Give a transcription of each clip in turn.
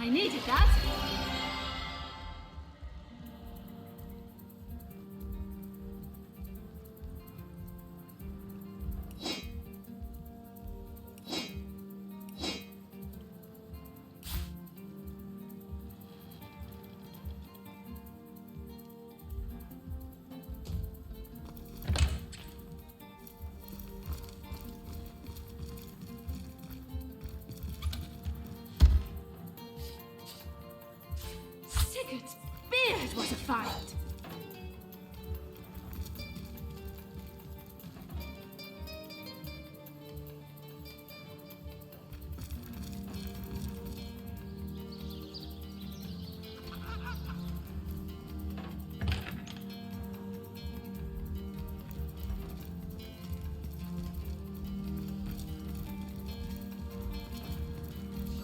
I needed that. Sigurd's beard was a find.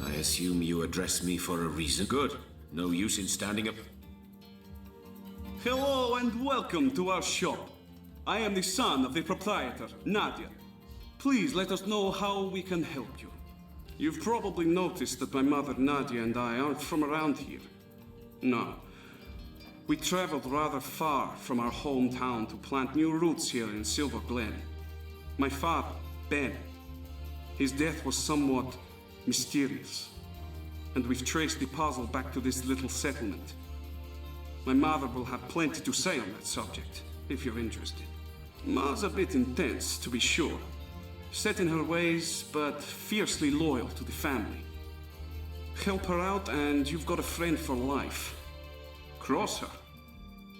I assume you address me for a reason. Good. No use in standing up. Hello and welcome to our shop. I am the son of the proprietor, Nadia. Please let us know how we can help you. You've probably noticed that my mother Nadia and I aren't from around here. No. We traveled rather far from our hometown to plant new roots here in Silverglen. My father, Ben, his death was somewhat mysterious. And we've traced the puzzle back to this little settlement. My mother will have plenty to say on that subject, if you're interested. Ma's a bit intense, to be sure. Set in her ways, but fiercely loyal to the family. Help her out and you've got a friend for life. Cross her,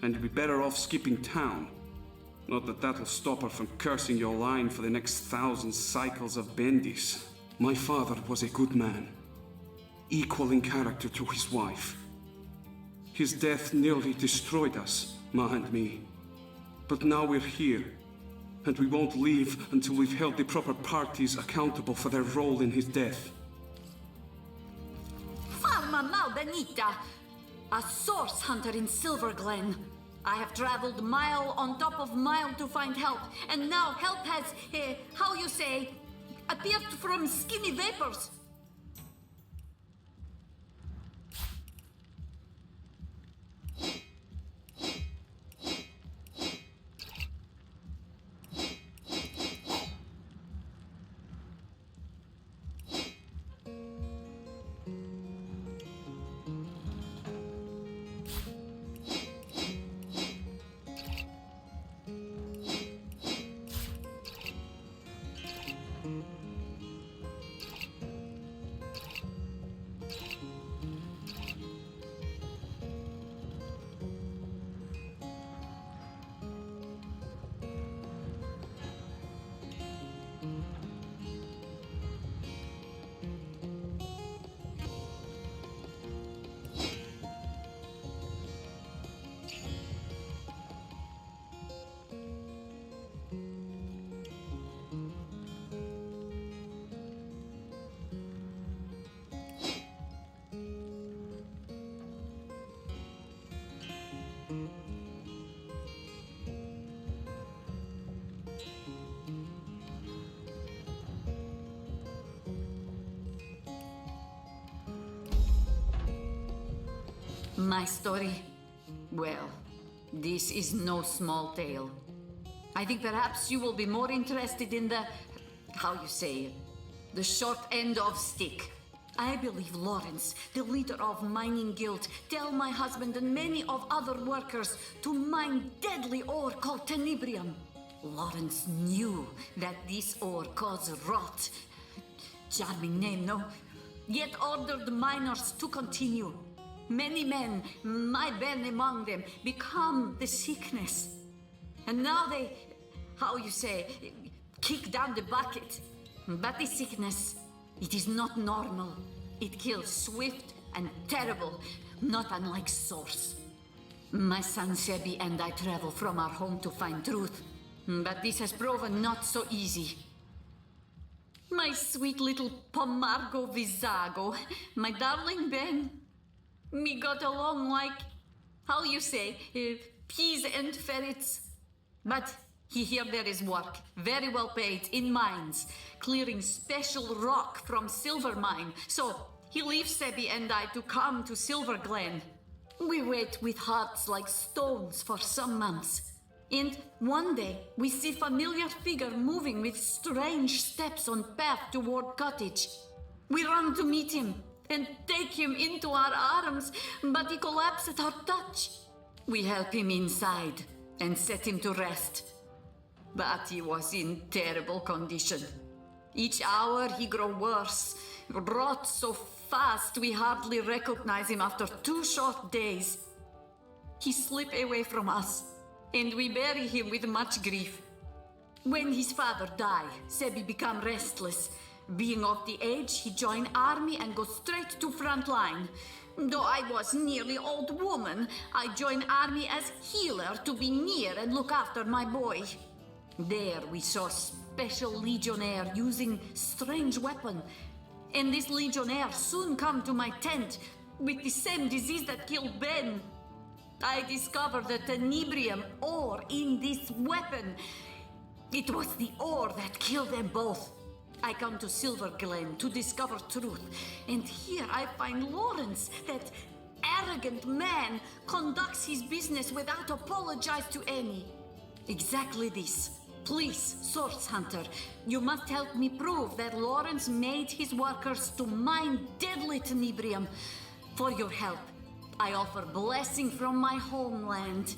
and you'll be better off skipping town. Not that that'll stop her from cursing your line for the next 1,000 cycles of bendis. My father was a good man. Equal in character to his wife. His death nearly destroyed us, Ma and me. But now we're here, and we won't leave until we've held the proper parties accountable for their role in his death. Farma Malbenita, a source hunter in Silverglen. I have traveled mile on top of mile to find help, and now help has, how you say, appeared from skinny vapors. My story? Well, this is no small tale. I think perhaps you will be more interested in the, how you say, the short end of stick. I believe Lawrence, the leader of mining guild, tell my husband and many of other workers to mine deadly ore called tenebrium. Lawrence knew that this ore caused rot. Charming name, no? Yet ordered miners to continue. Many men, my Ben among them, become the sickness. And now they, how you say, kick down the bucket. But the sickness, it is not normal. It kills swift and terrible, not unlike Source. My son Sebi and I travel from our home to find truth. But this has proven not so easy. My sweet little Pomargo Vizago, my darling Ben. Me got along like, how you say, peas and ferrets. But here there is work, very well paid, in mines, clearing special rock from silver mine. So He leaves Sebi and I to come to Silverglen. We wait with hearts like stones for some months. And one day, we see familiar figure moving with strange steps on path toward cottage. We run to meet him and take him into our arms, but he collapses at our touch. We help him inside and set him to rest. But he was in terrible condition. Each hour he grow worse, rot so fast we hardly recognize him after 2 short days. He slip away from us, and we bury him with much grief. When his father die, Sebi become restless. Being of the age, he join army and go straight to front line. Though I was nearly old woman, I join army as healer to be near and look after my boy. There we saw special legionnaire using strange weapon. And this legionnaire soon come to my tent with the same disease that killed Ben. I discovered the tenebrium ore in this weapon. It was the ore that killed them both. I come to Silverglen to discover truth, and here I find Lawrence, that arrogant man, conducts his business without apologize to any. Exactly this. Please, Source Hunter, you must help me prove that Lawrence made his workers to mine deadly tenebrium. For your help, I offer blessing from my homeland.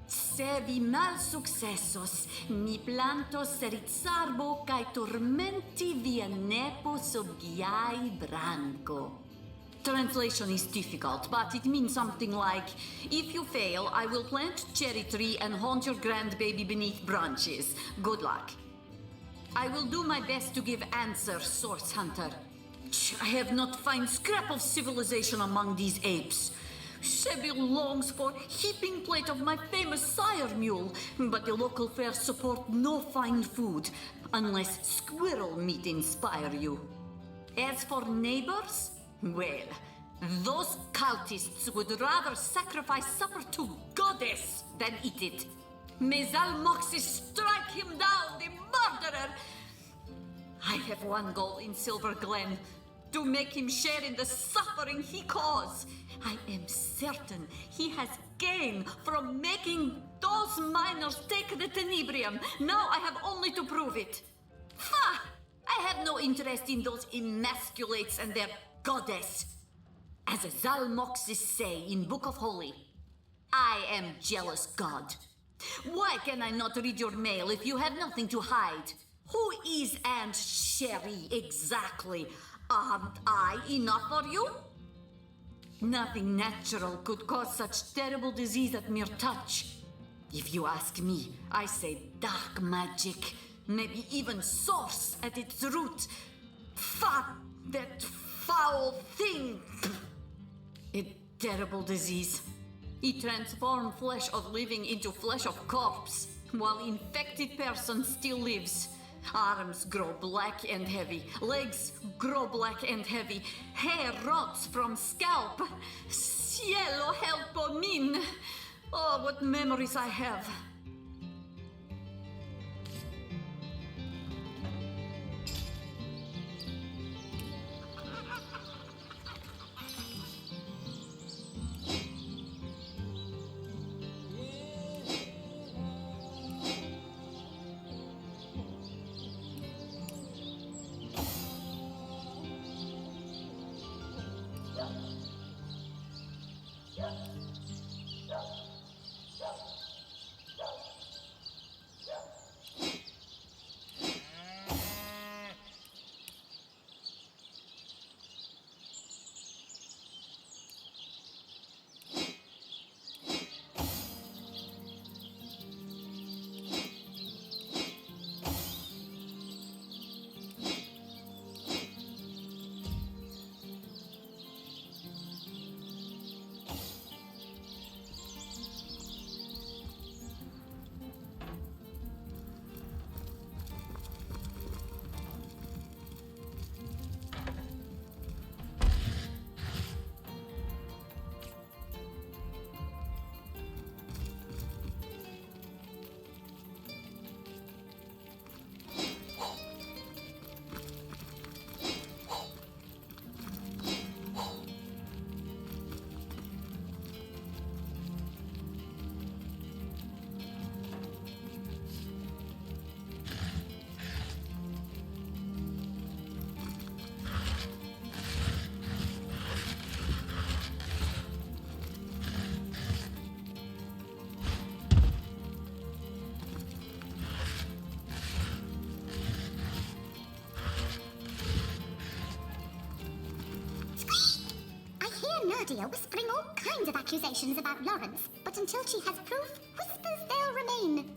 Sebi mal successos, mi plantos rizzarbo cae tormenti via nepo subgiai branco. Translation is difficult, but it means something like, if you fail, I will plant cherry tree and haunt your grandbaby beneath branches. Good luck. I will do my best to give answer, Source Hunter. I have not found scrap of civilization among these apes. Sebi longs for heaping plate of my famous sire mule, but the local fairs support no fine food, unless squirrel meat inspire you. As for neighbors, well, those cultists would rather sacrifice supper to goddess than eat it. May Zalmoxis strike him down, the murderer! I have one goal in Silverglen, to make him share in the suffering he caused. I am certain he has gain from making those miners take the tenebrium. Now I have only to prove it. Ha! I have no interest in those Immaculates and their goddess. As Zalmoxis say in Book of Holy, I am jealous God. Why can I not read your mail if you have nothing to hide? Who is Aunt Sherry exactly? Aren't I enough for you? Nothing natural could cause such terrible disease at mere touch. If you ask me, I say dark magic, maybe even source at its root. That foul thing! A terrible disease. It transforms flesh of living into flesh of corpse, while infected person still lives. Arms grow black and heavy, legs grow black and heavy, hair rots from scalp. Cielo helpo min! Oh, what memories I have. hear Nadia whispering all kinds of accusations about Lawrence, but until she has proof, whispers they'll remain.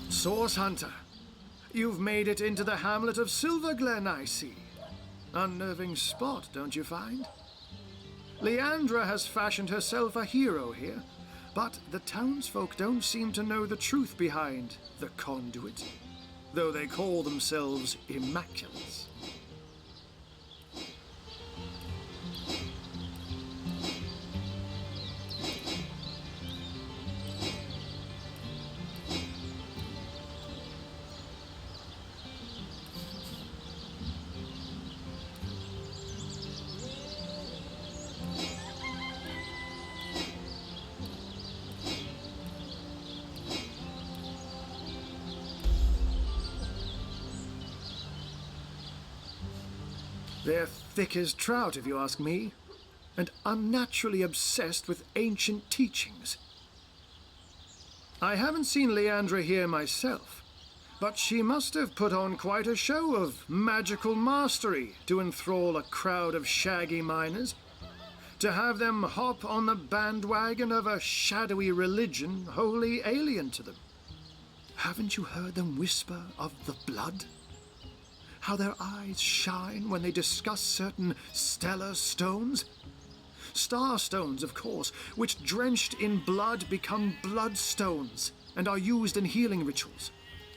Source Hunter, you've made it into the hamlet of Silverglen, I see. Unnerving spot, don't you find? Leandra has fashioned herself a hero here, but the townsfolk don't seem to know the truth behind the conduit, though they call themselves Immaculates. They're thick as trout, if you ask me, and unnaturally obsessed with ancient teachings. I haven't seen Leandra here myself, but she must have put on quite a show of magical mastery to enthrall a crowd of shaggy miners, to have them hop on the bandwagon of a shadowy religion wholly alien to them. Haven't you heard them whisper of the blood? How their eyes shine when they discuss certain stellar stones? Star stones, of course, which drenched in blood become bloodstones and are used in healing rituals.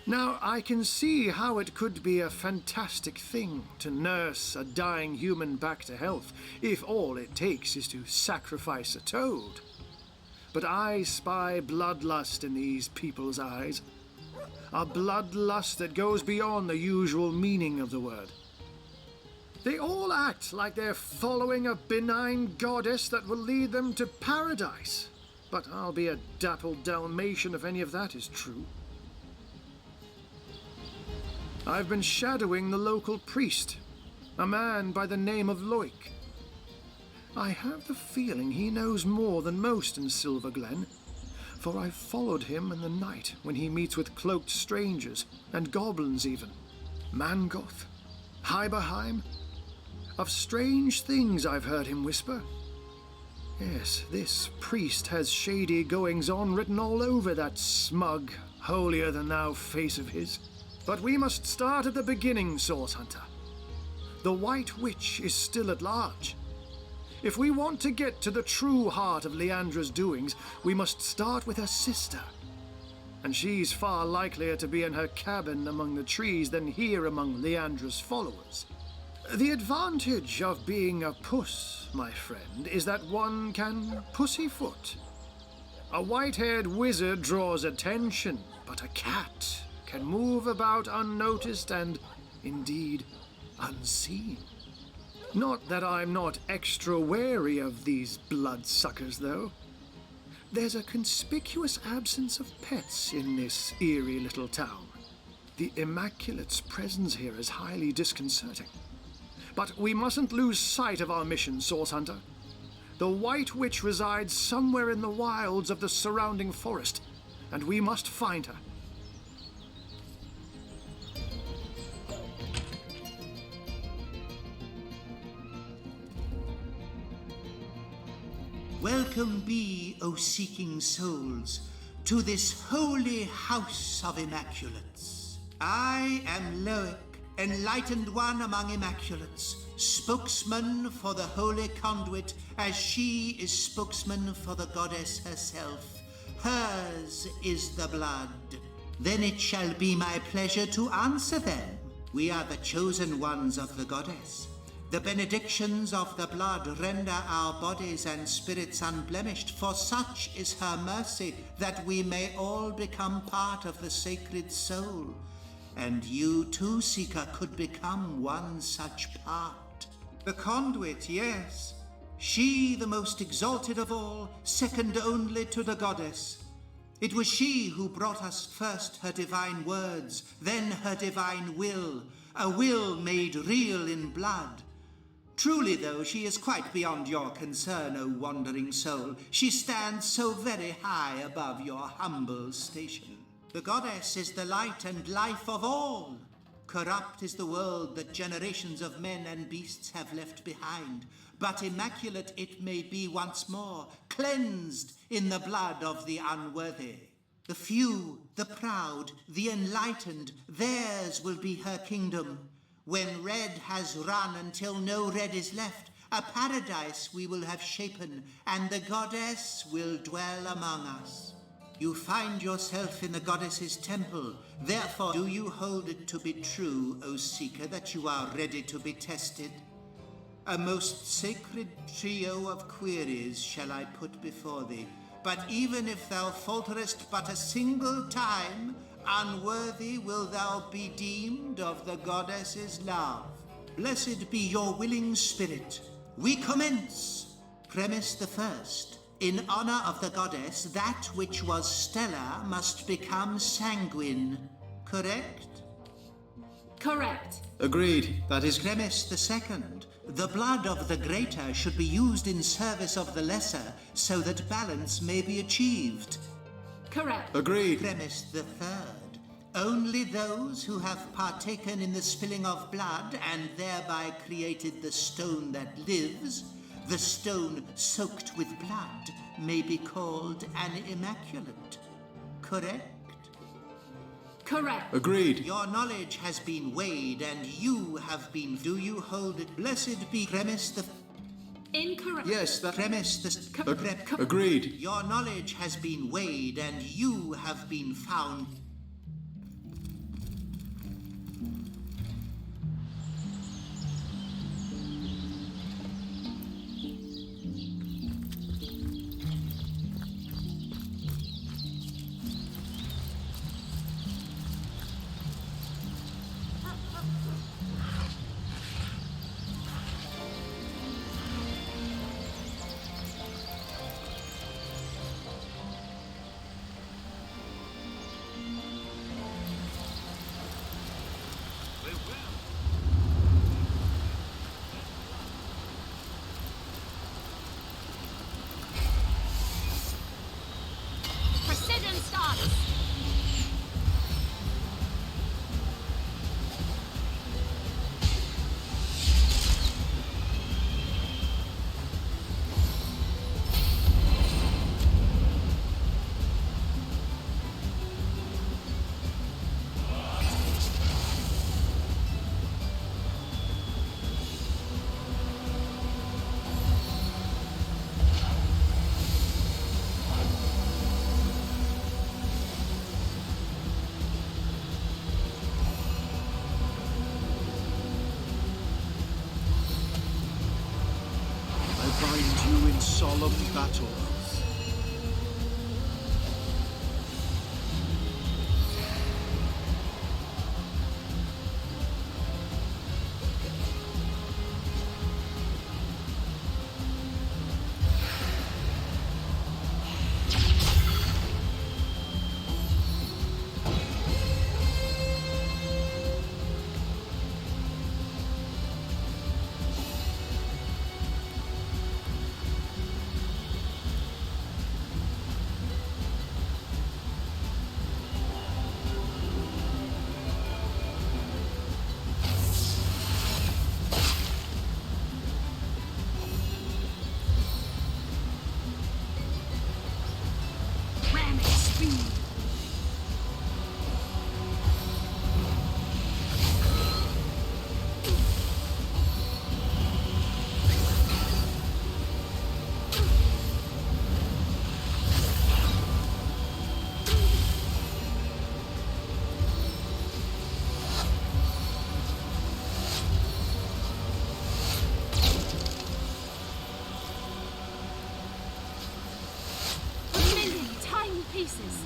Now, I can see how it could be a fantastic thing to nurse a dying human back to health, if all it takes is to sacrifice a toad. But I spy bloodlust in these people's eyes. A bloodlust that goes beyond the usual meaning of the word. They all act like they're following a benign goddess that will lead them to paradise. But I'll be a dappled Dalmatian if any of that is true. I've been shadowing the local priest, a man by the name of Loic. I have the feeling he knows more than most in Silverglen, for I've followed him in the night when he meets with cloaked strangers, and goblins even. Mangoth, Hyberheim. Of strange things I've heard him whisper. Yes, this priest has shady goings-on written all over that smug, holier-than-thou face of his. But we must start at the beginning, Source Hunter. The White Witch is still at large. If we want to get to the true heart of Leandra's doings, we must start with her sister. And she's far likelier to be in her cabin among the trees than here among Leandra's followers. The advantage of being a puss, my friend, is that one can pussyfoot. A white-haired wizard draws attention, but a cat can move about unnoticed and, indeed, unseen. Not that I'm not extra wary of these bloodsuckers, though. There's a conspicuous absence of pets in this eerie little town. The Immaculate's presence here is highly disconcerting. But we mustn't lose sight of our mission, Source Hunter. The White Witch resides somewhere in the wilds of the surrounding forest, and we must find her. Welcome be, O seeking souls, to this holy house of Immaculates. I am Loic, enlightened one among Immaculates, spokesman for the holy conduit, as she is spokesman for the goddess herself. Hers is the blood. Then it shall be my pleasure to answer them. We are the chosen ones of the goddess. The benedictions of the blood render our bodies and spirits unblemished, for such is her mercy, that we may all become part of the sacred soul. And you too, Seeker, could become one such part. The conduit, yes. She, the most exalted of all, second only to the goddess. It was she who brought us first her divine words, then her divine will, a will made real in blood. Truly, though, she is quite beyond your concern, O wandering soul. She stands so very high above your humble station. The goddess is the light and life of all. Corrupt is the world that generations of men and beasts have left behind. But immaculate it may be once more, cleansed in the blood of the unworthy. The few, the proud, the enlightened, theirs will be her kingdom. When red has run until no red is left, a paradise we will have shapen, and the goddess will dwell among us. You find yourself in the goddess's temple, therefore do you hold it to be true, O Seeker, that you are ready to be tested? A most sacred trio of queries shall I put before thee, but even if thou falterest but a single time, unworthy will thou be deemed of the goddess's love. Blessed be your willing spirit. We commence. Premise the first. In honor of the goddess, that which was stellar must become sanguine. Correct? Correct. Agreed. That is Premise the second. The blood of the greater should be used in service of the lesser, so that balance may be achieved. Correct. agreed. Premise the third. Only those who have partaken in the spilling of blood and thereby created the stone that lives, the stone soaked with blood, may be called an immaculate. Correct? Correct. Agreed. Your knowledge has been weighed and you have been... Do you hold it? Blessed be premise the... Incorrect. Yes, that. Premise the... Agreed. Your knowledge has been weighed and you have been found... Precision starts. I bind you in solemn battle. places.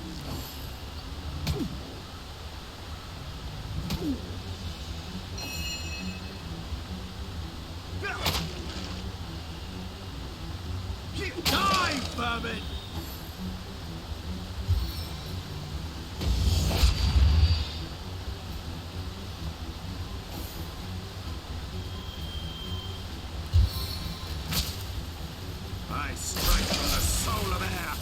Die, vermin! I strike from the soul of air!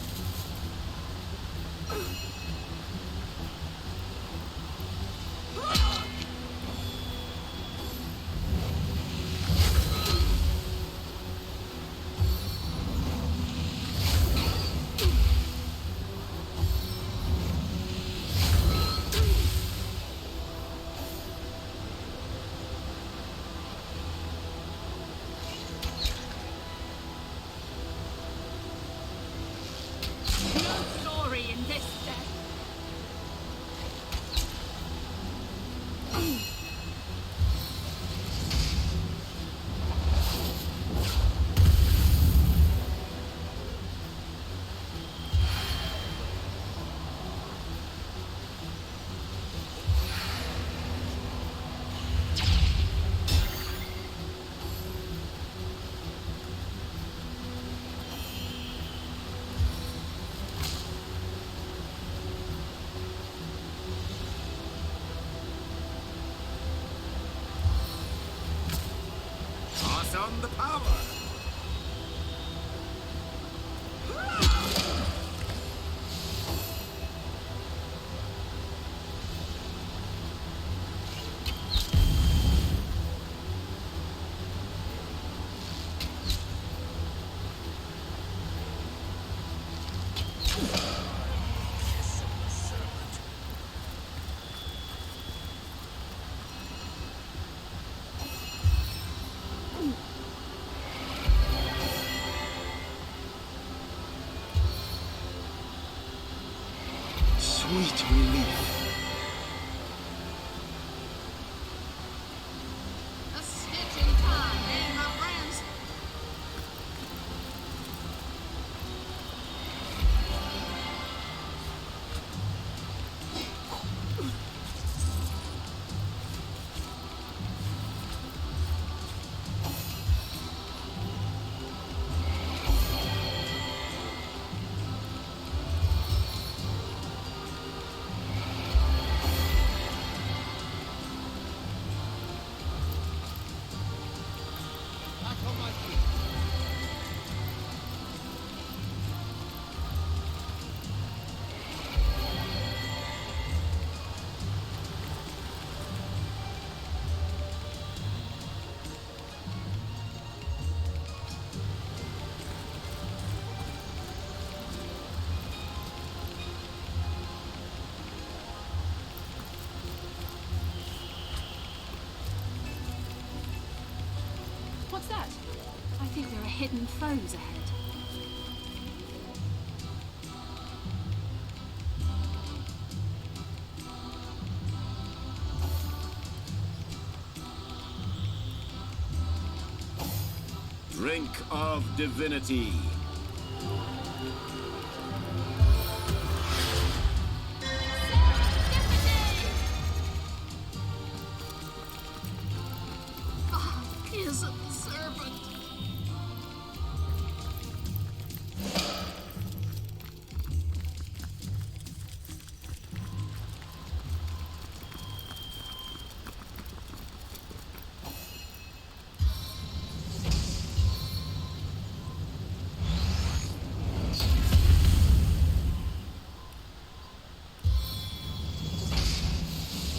Glory in this death. Pass on the power! Sweet relief. A stitch in time, eh, my friends? What's that? I think there are hidden foes ahead. Drink of Divinity. Isn't the serpent?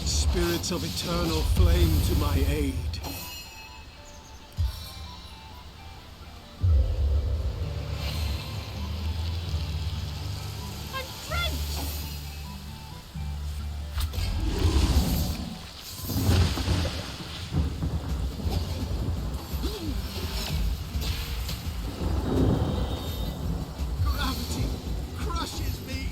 Spirits of eternal flame to my aid. I'm drenched! Gravity crushes me.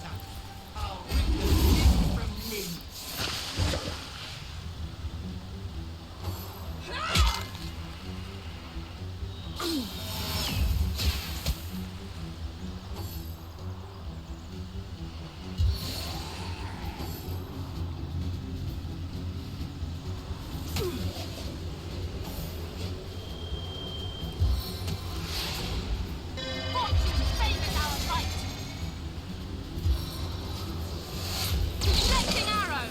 butter. I'll rip them limb from limb. Fortune favors our fight. Deflecting arrow.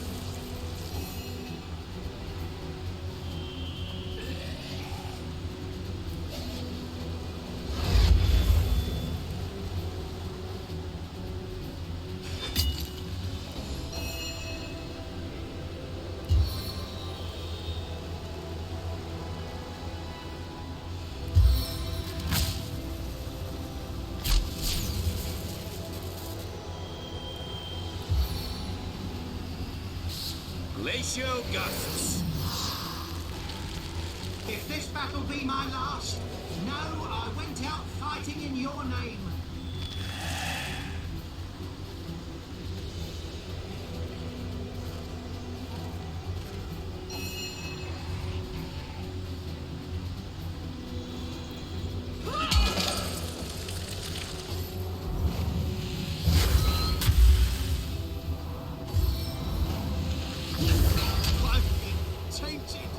Glacial gusts. If this battle be my last, know I went out fighting in your name. I've been tainted.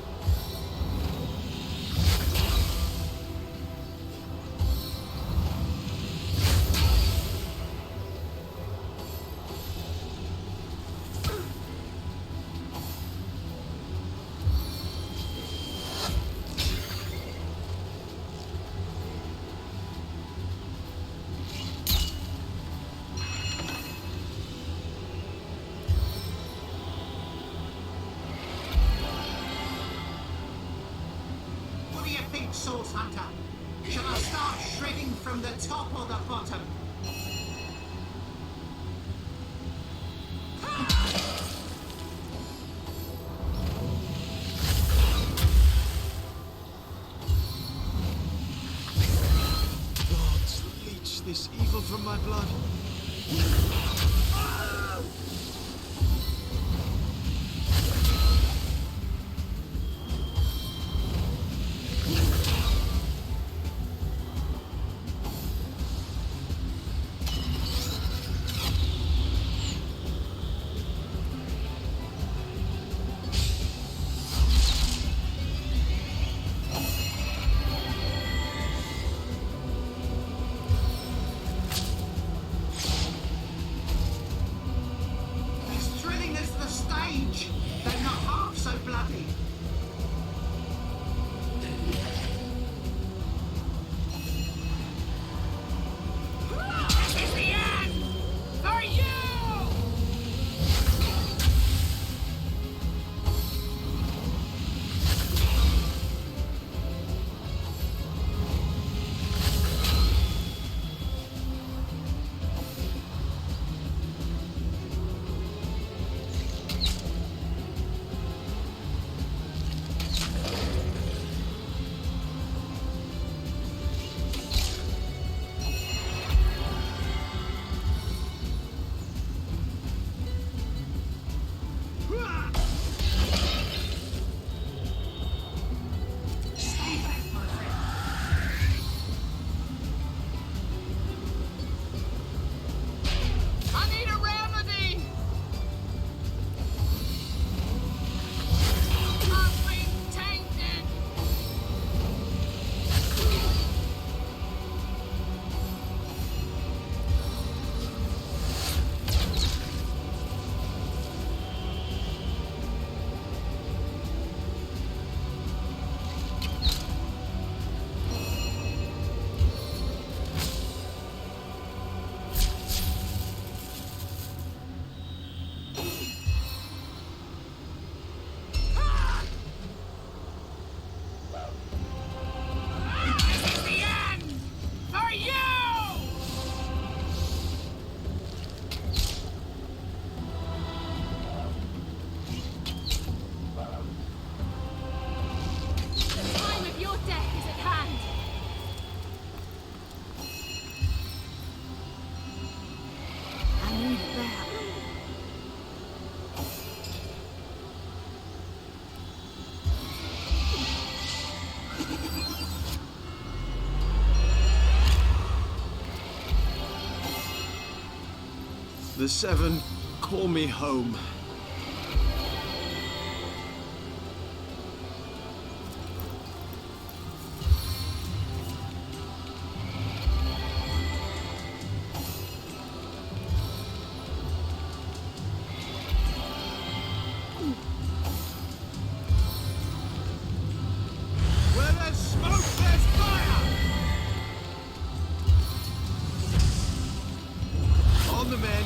What do you think, Source Hunter? Shall I start shredding from the top or the bottom? Gods, leech this evil from my blood. As thrilling as the stage, they're not half so bloody. This is the end for you. Stay back, my friend. I need a remedy. I've been tainted. This is the end for you. The time of your death is at hand. I need the Seven, call me home. Where there's smoke, there's fire! On the men.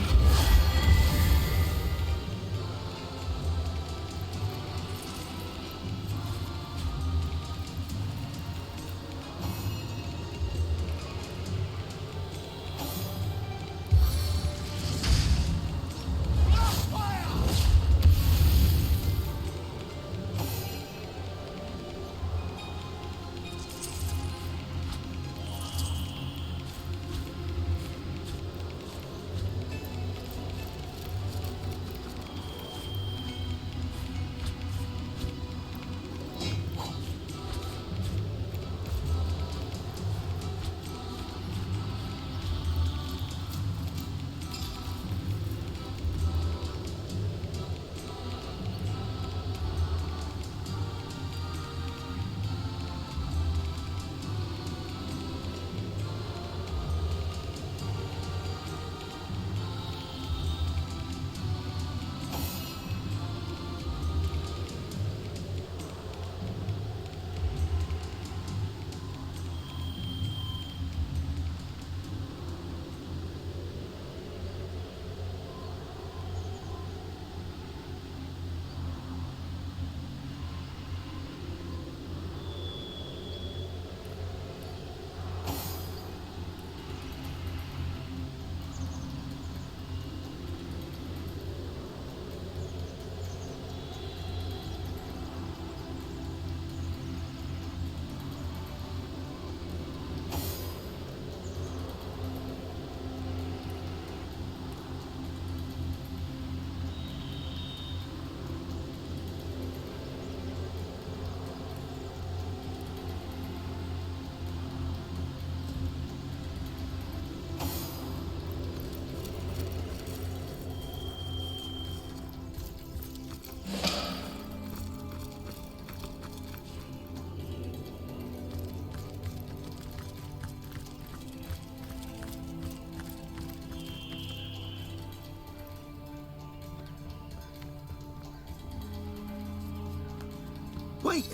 Wait!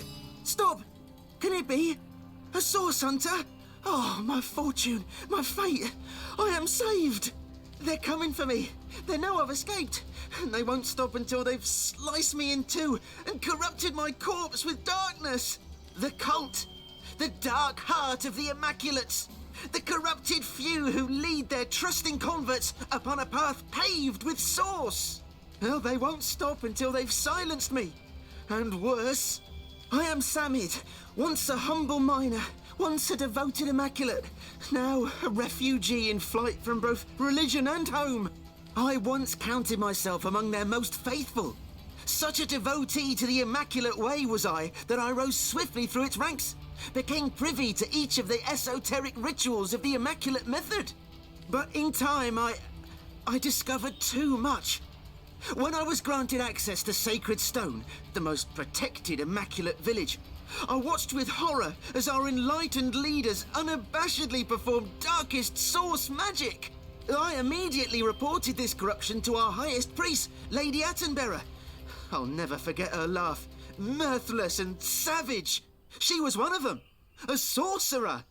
Stop! Can it be? A source hunter? Oh, my fortune, my fate! I am saved! They're coming for me. They know I've escaped. And they won't stop until they've sliced me in two and corrupted my corpse with darkness. The cult. The dark heart of the Immaculates. The corrupted few who lead their trusting converts upon a path paved with source. Well, they won't stop until they've silenced me. And worse, I am Samid, once a humble miner, once a devoted Immaculate, now a refugee in flight from both religion and home. I once counted myself among their most faithful. Such a devotee to the Immaculate Way was I that I rose swiftly through its ranks, became privy to each of the esoteric rituals of the Immaculate method. But in time, I discovered too much. When I was granted access to Sacred Stone, the most protected Immaculate village, I watched with horror as our enlightened leaders unabashedly performed darkest source magic. I immediately reported this corruption to our highest priest, Lady Attenbearer. I'll never forget her laugh, mirthless and savage. She was one of them, a sorcerer.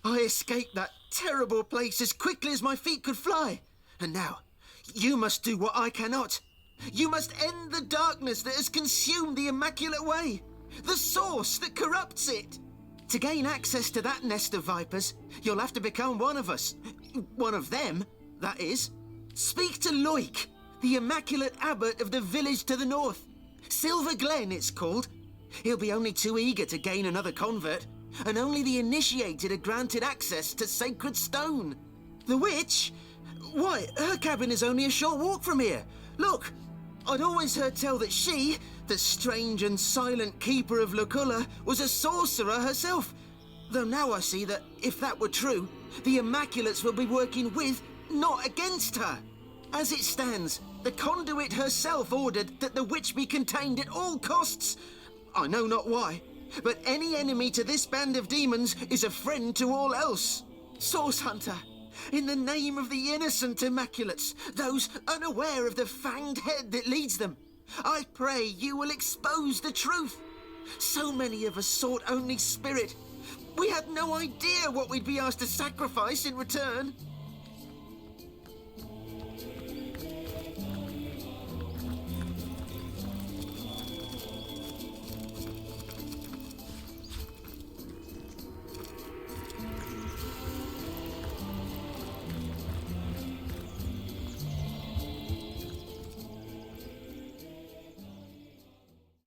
I escaped that terrible place as quickly as my feet could fly. And now, you must do what I cannot. You must end the darkness that has consumed the Immaculate Way, the source that corrupts it. To gain access to that nest of vipers, you'll have to become one of us. One of them, that is. Speak to Loic, the Immaculate Abbot of the village to the north. Silverglen, it's called. He'll be only too eager to gain another convert, and only the initiated are granted access to Sacred Stone. The witch? Why, her cabin is only a short walk from here. Look, I'd always heard tell that she, the strange and silent keeper of Luculla, was a sorcerer herself. Though now I see that, if that were true, the Immaculates will be working with, not against her. As it stands, the conduit herself ordered that the witch be contained at all costs. I know not why, but any enemy to this band of demons is a friend to all else. Source Hunter, in the name of the innocent Immaculates, those unaware of the fanged head that leads them, I pray you will expose the truth. So many of us sought only spirit. We had no idea what we'd be asked to sacrifice in return.